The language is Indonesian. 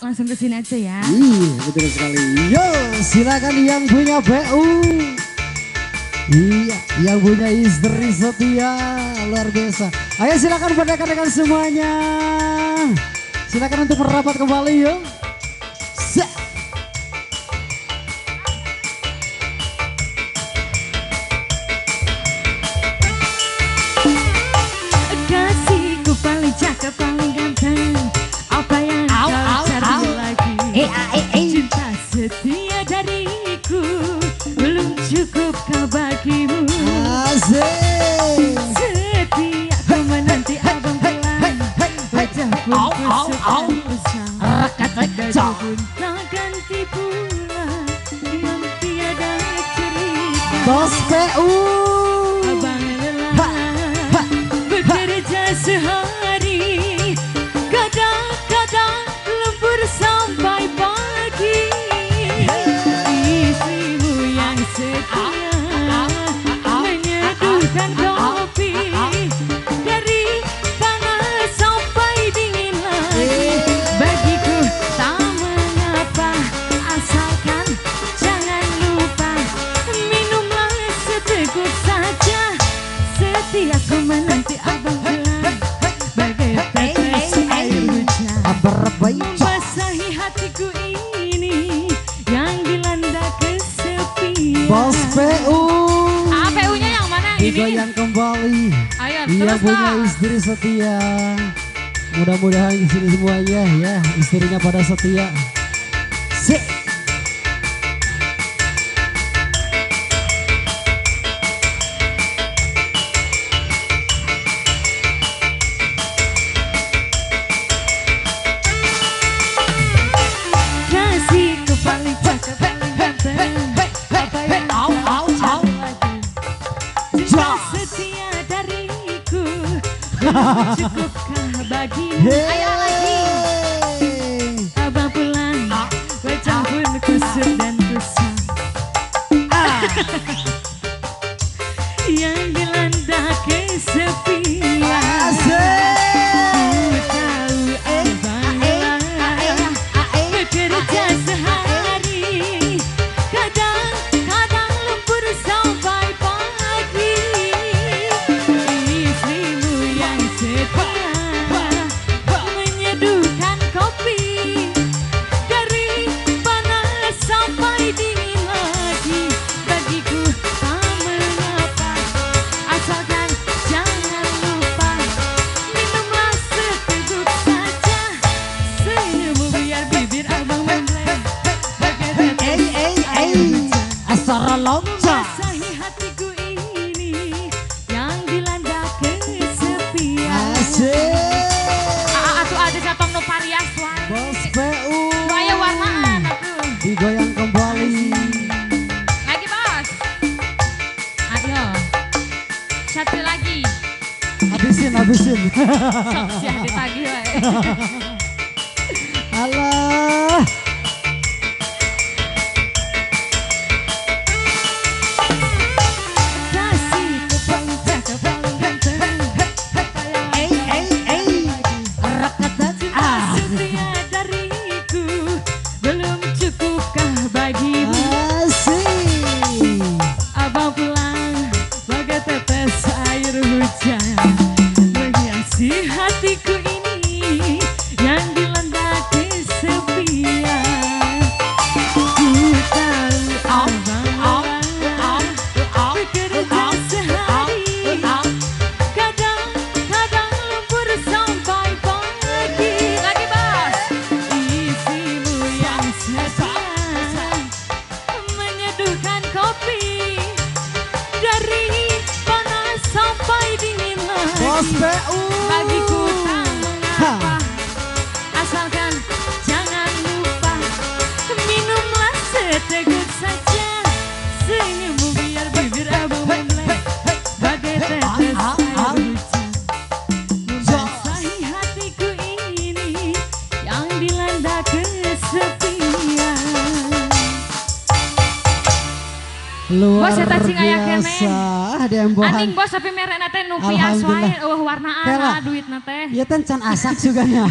langsung ke sini aja ya. Iya, betul sekali. Yo, silakan yang punya BU. Iya, yang punya istri setia luar biasa. Ayo silakan rekan-rekan semuanya. Silakan untuk merapat kembali yuk. Kasihku paling cakep, paling ganteng. Apa yang kau cari lagi? Cinta setia dariku belum cukup kau bagimu. Asik. Setia ku menanti abang pulang. Wajah pun kusut dan usang. Baju pun tak ganti pula. Diam tiada cerita. Bos PU. Abang lelah bekerja sehari. Kadang-kadang lembur sampai pagi. Istrimu yang setia menyeduhkan kopi. Dari panas sampai dingin lagi. Bagiku tak mengapa, asalkan jangan lupa. Minumlah seteguk saja. Setia ku menanti abang pulang. Bagai tetes air hujan basahi hatiku ini yang dilanda kesepian. Bos PU. PU-nya yang mana ini? Digoyang kembali. Ayo, Dia terus punya Kak. istri setia. Mudah-mudahan di sini semuanya ya istrinya pada setia. Sik. Kasihku paling cakep, paling ganteng. Apa yang kau cari lagi? Cinta setia dariku belum cukupkah bagimu? Ayo lagi. Abang pulang, wajah pun kusut dan kusam. Yang dilanda kesepian. Ku tahu abang lelah bekerja sehari. Kadang-kadang lembur sampai pagi. Istrimu yang setia menyeduhkan kopi. Dari panas sampai dingin lagi. Bagiku tak mengapa, asalkan jangan lupa. Minumlah seteguk saja. Senyummu biar bibir abang membleng. Bagai tetes air hujan Asara lonca. basahi hatiku ini yang dilanda kesepian. Asik. Atuh ada sapang no parias wae. Bos PU. Nu aya warnaan atuh. Digoyang kembali. Lagi bos. Ayo. Satu lagi. Habisin. Sok siah ditagih wae. Alah. Kasihku paling cakep, paling ganteng. Cinta setia dariku belum cukupkah bagimu? Asik. Abang pulang bagai tetes air hujan menghiasi hatiku ini yang dilanda kesepian. Ku tahu abang lelah bekerja sehari. Kadang-kadang lembur sampai pagi. Lagi bos. Istrimu yang setia menyeduhkan kopi. Dari panas sampai dingin lagi. Bos PU. Bagiku tak mengapa, asalkan jangan lupa. Minumlah seteguk saja. Senyummu biar bibir abang membleng. Bagai tetes air hujan membasahi hatiku ini yang dilanda kesepian. Luar Bos, eta cing aya kene. biasa. Dembohan. Aning bos tapi merek teh nu pias wae, Alhamdulillah. warnaan Tela. duitna teh. Ya kan can asak juga nya.